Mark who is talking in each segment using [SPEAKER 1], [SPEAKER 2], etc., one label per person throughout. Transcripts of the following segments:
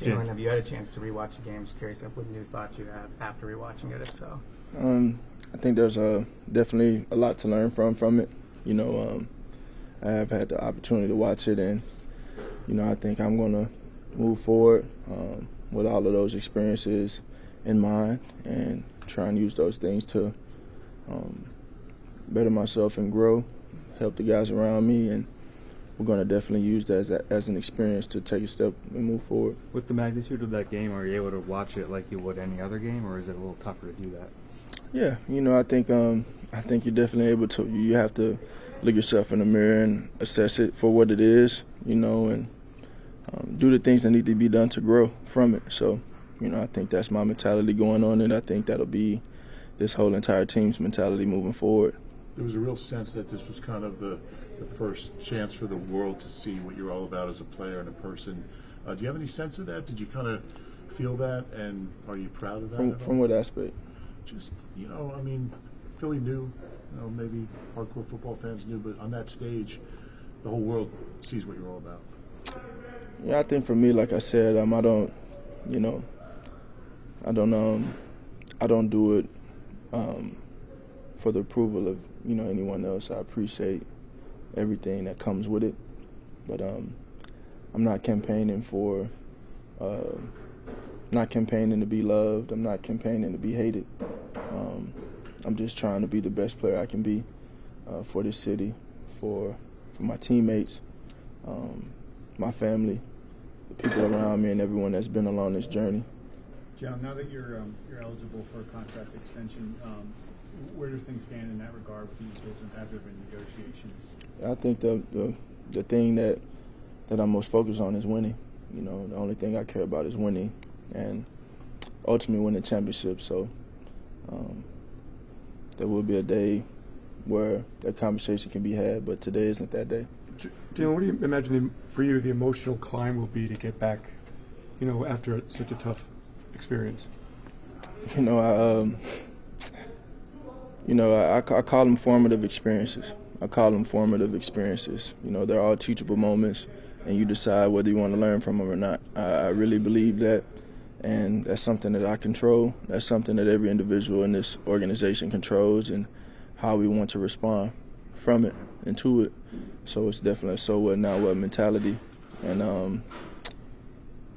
[SPEAKER 1] Jalen, have you had a chance to rewatch the game? Just curious what new thoughts you have after rewatching it, if so.
[SPEAKER 2] I think there's definitely a lot to learn from it. I have had the opportunity to watch it, and I think I'm going to move forward with all of those experiences in mind and try and use those things to better myself and grow, help the guys around me, and we're going to definitely use that as an experience to take a step and move forward.
[SPEAKER 3] With the magnitude of that game, are you able to watch it like you would any other game, or is it a little tougher to do that?
[SPEAKER 2] Yeah, I think you're definitely able to. You have to look yourself in the mirror and assess it for what it is, and do the things that need to be done to grow from it. So, I think that's my mentality going on, and I think that'll be this whole entire team's mentality moving forward.
[SPEAKER 4] There was a real sense that this was kind of the first chance for the world to see what you're all about as a player and a person. Do you have any sense of that? Did you kind of feel that, and are you proud of that?
[SPEAKER 2] From what aspect?
[SPEAKER 4] Just, Philly knew, maybe hardcore football fans knew, but on that stage, the whole world sees what you're all about.
[SPEAKER 2] Yeah, I think for me, like I said, I don't do it for the approval of anyone else. I appreciate everything that comes with it, but I'm not campaigning to be loved. I'm not campaigning to be hated. I'm just trying to be the best player I can be for this city, for my teammates, my family, the people around me, and everyone that's been along this journey.
[SPEAKER 5] John, now that you're eligible for a contract extension, where do things stand in that regard with the Eagles and after the negotiations?
[SPEAKER 2] I think the thing that I'm most focused on is winning. The only thing I care about is winning, and ultimately win the championship. So there will be a day where that conversation can be had, but today isn't that day.
[SPEAKER 6] Jalen, what do you imagine for you the emotional climb will be to get back, after such a tough experience?
[SPEAKER 2] I call them formative experiences. They're all teachable moments, and you decide whether you want to learn from them or not. I really believe that, and that's something that I control. That's something that every individual in this organization controls, and how we want to respond from it and to it. So it's definitely a so what, now what mentality. And,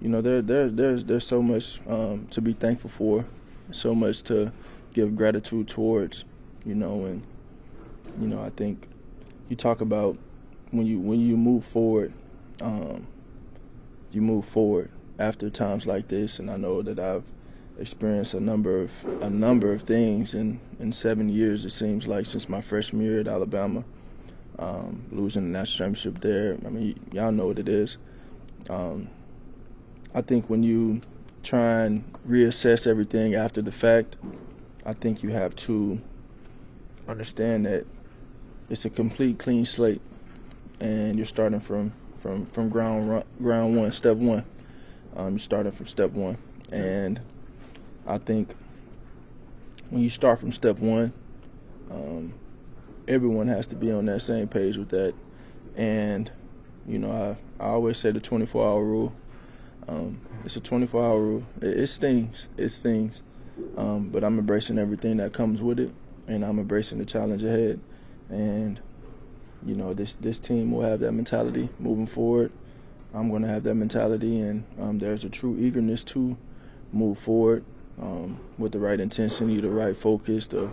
[SPEAKER 2] there's so much to be thankful for, so much to give gratitude towards, and, I think you talk about when you move forward, you move forward after times like this, and I know that I've experienced a number of things in 7 years, it seems like, since my freshman year at Alabama, losing the national championship there. I mean, y'all know what it is. I think when you try and reassess everything after the fact, I think you have to understand that it's a complete clean slate, and you're starting from ground one, step one. You're starting from step one, and I think when you start from step one, everyone has to be on that same page with that. And I always say the 24-hour rule. It's a 24-hour rule. It stings. But I'm embracing everything that comes with it, and I'm embracing the challenge ahead. And this team will have that mentality moving forward. I'm going to have that mentality, and there's a true eagerness to move forward with the right intensity, the right focus, the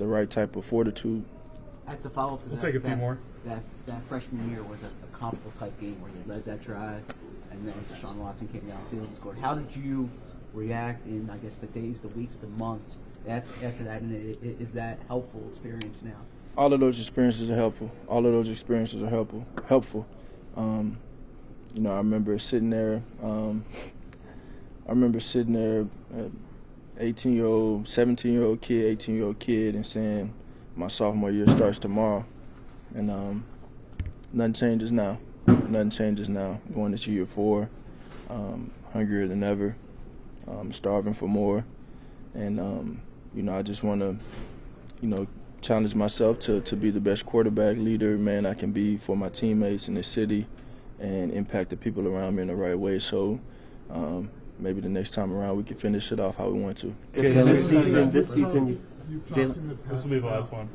[SPEAKER 2] right type of fortitude.
[SPEAKER 7] As a follow-up to
[SPEAKER 6] We'll take a few more.
[SPEAKER 7] That freshman year was a comparable type game where you led that drive, and then Deshaun Watson came downfield and scored. How did you react in, I guess, the days, the weeks, the months after that? And is that helpful experience now?
[SPEAKER 2] All of those experiences are helpful. I remember sitting there. 18-year-old, 17-year-old kid, 18-year-old kid, and saying my sophomore year starts tomorrow, and nothing changes now. Going into year 4, hungrier than ever, starving for more, and I just want to, challenge myself to be the best quarterback, leader, man I can be for my teammates in the city, and impact the people around me in the right way. So maybe the next time around we can finish it off how we want to.
[SPEAKER 8] This season,
[SPEAKER 9] you've talked in the past.
[SPEAKER 6] This will be the last one.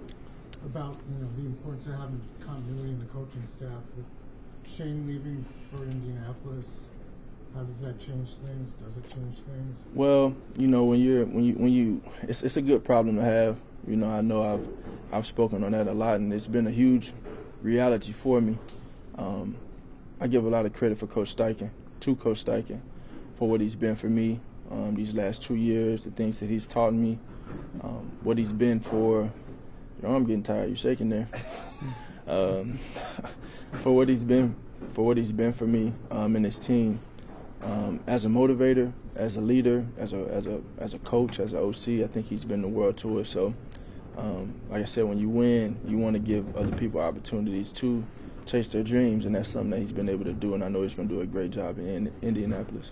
[SPEAKER 9] About the importance of having continuity in the coaching staff. With Shane leaving for Indianapolis, how does that change things? Does it change things?
[SPEAKER 2] Well, when you, it's a good problem to have. I know I've spoken on that a lot, and it's been a huge reality for me. I give a lot of credit to Coach Steichen, for what he's been for me these last 2 years, the things that he's taught me, what he's been for. I'm getting tired. You're shaking there. For what he's been for me and his team, as a motivator, as a leader, as a coach, as an OC, I think he's been the world to us. So, like I said, when you win, you want to give other people opportunities to chase their dreams, and that's something that he's been able to do, and I know he's going to do a great job in Indianapolis.